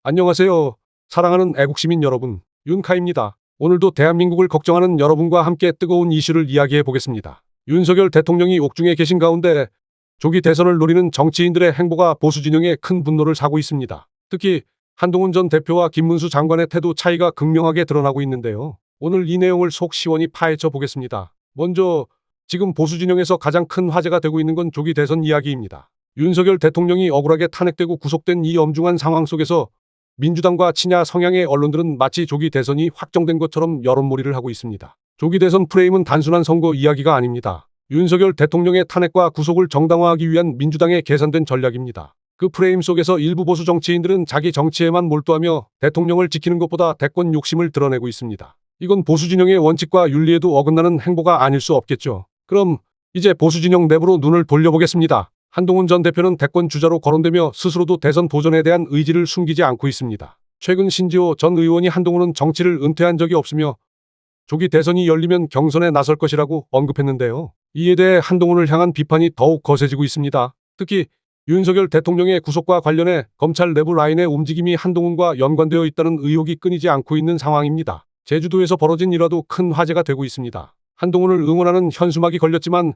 안녕하세요. 사랑하는 애국시민 여러분, 윤카입니다. 오늘도 대한민국을 걱정하는 여러분과 함께 뜨거운 이슈를 이야기해 보겠습니다. 윤석열 대통령이 옥중에 계신 가운데 조기 대선을 노리는 정치인들의 행보가 보수 진영에 큰 분노를 사고 있습니다. 특히 한동훈 전 대표와 김문수 장관의 태도 차이가 극명하게 드러나고 있는데요. 오늘 이 내용을 속 시원히 파헤쳐 보겠습니다. 먼저 지금 보수 진영에서 가장 큰 화제가 되고 있는 건 조기 대선 이야기입니다. 윤석열 대통령이 억울하게 탄핵되고 구속된 이 엄중한 상황 속에서 민주당과 친야 성향의 언론들은 마치 조기 대선이 확정된 것처럼 여론몰이를 하고 있습니다. 조기 대선 프레임은 단순한 선거 이야기가 아닙니다. 윤석열 대통령의 탄핵과 구속을 정당화하기 위한 민주당의 계산된 전략입니다. 그 프레임 속에서 일부 보수 정치인들은 자기 정치에만 몰두하며 대통령을 지키는 것보다 대권 욕심을 드러내고 있습니다. 이건 보수 진영의 원칙과 윤리에도 어긋나는 행보가 아닐 수 없겠죠. 그럼 이제 보수 진영 내부로 눈을 돌려보겠습니다. 한동훈 전 대표는 대권 주자로 거론되며 스스로도 대선 도전에 대한 의지를 숨기지 않고 있습니다. 최근 신지호 전 의원이 한동훈은 정치를 은퇴한 적이 없으며 조기 대선이 열리면 경선에 나설 것이라고 언급했는데요. 이에 대해 한동훈을 향한 비판이 더욱 거세지고 있습니다. 특히 윤석열 대통령의 구속과 관련해 검찰 내부 라인의 움직임이 한동훈과 연관되어 있다는 의혹이 끊이지 않고 있는 상황입니다. 제주도에서 벌어진 일화도 큰 화제가 되고 있습니다. 한동훈을 응원하는 현수막이 걸렸지만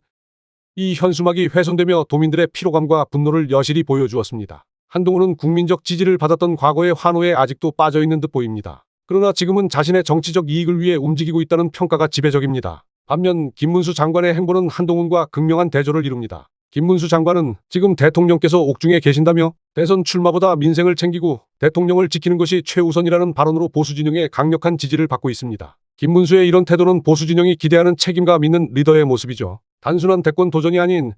이 현수막이 훼손되며 도민들의 피로감과 분노를 여실히 보여주었습니다. 한동훈은 국민적 지지를 받았던 과거의 환호에 아직도 빠져있는 듯 보입니다. 그러나 지금은 자신의 정치적 이익을 위해 움직이고 있다는 평가가 지배적입니다. 반면 김문수 장관의 행보는 한동훈과 극명한 대조를 이룹니다. 김문수 장관은 지금 대통령께서 옥중에 계신다며 대선 출마보다 민생을 챙기고 대통령을 지키는 것이 최우선이라는 발언으로 보수 진영의 강력한 지지를 받고 있습니다. 김문수의 이런 태도는 보수 진영이 기대하는 책임감 있는 리더의 모습이죠. 단순한 대권 도전이 아닌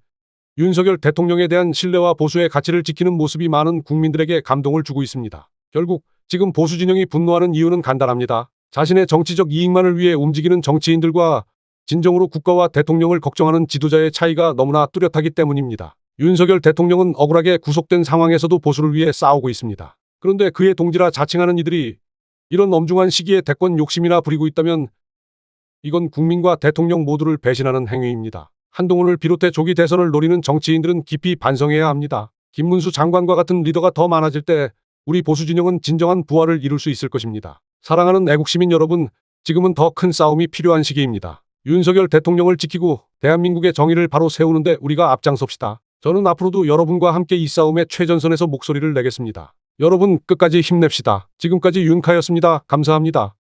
윤석열 대통령에 대한 신뢰와 보수의 가치를 지키는 모습이 많은 국민들에게 감동을 주고 있습니다. 결국 지금 보수 진영이 분노하는 이유는 간단합니다. 자신의 정치적 이익만을 위해 움직이는 정치인들과 진정으로 국가와 대통령을 걱정하는 지도자의 차이가 너무나 뚜렷하기 때문입니다. 윤석열 대통령은 억울하게 구속된 상황에서도 보수를 위해 싸우고 있습니다. 그런데 그의 동지라 자칭하는 이들이 이런 엄중한 시기에 대권 욕심이나 부리고 있다면 이건 국민과 대통령 모두를 배신하는 행위입니다. 한동훈을 비롯해 조기 대선을 노리는 정치인들은 깊이 반성해야 합니다. 김문수 장관과 같은 리더가 더 많아질 때 우리 보수 진영은 진정한 부활을 이룰 수 있을 것입니다. 사랑하는 애국시민 여러분, 지금은 더 큰 싸움이 필요한 시기입니다. 윤석열 대통령을 지키고 대한민국의 정의를 바로 세우는데 우리가 앞장섭시다. 저는 앞으로도 여러분과 함께 이 싸움의 최전선에서 목소리를 내겠습니다. 여러분 끝까지 힘냅시다. 지금까지 윤카였습니다. 감사합니다.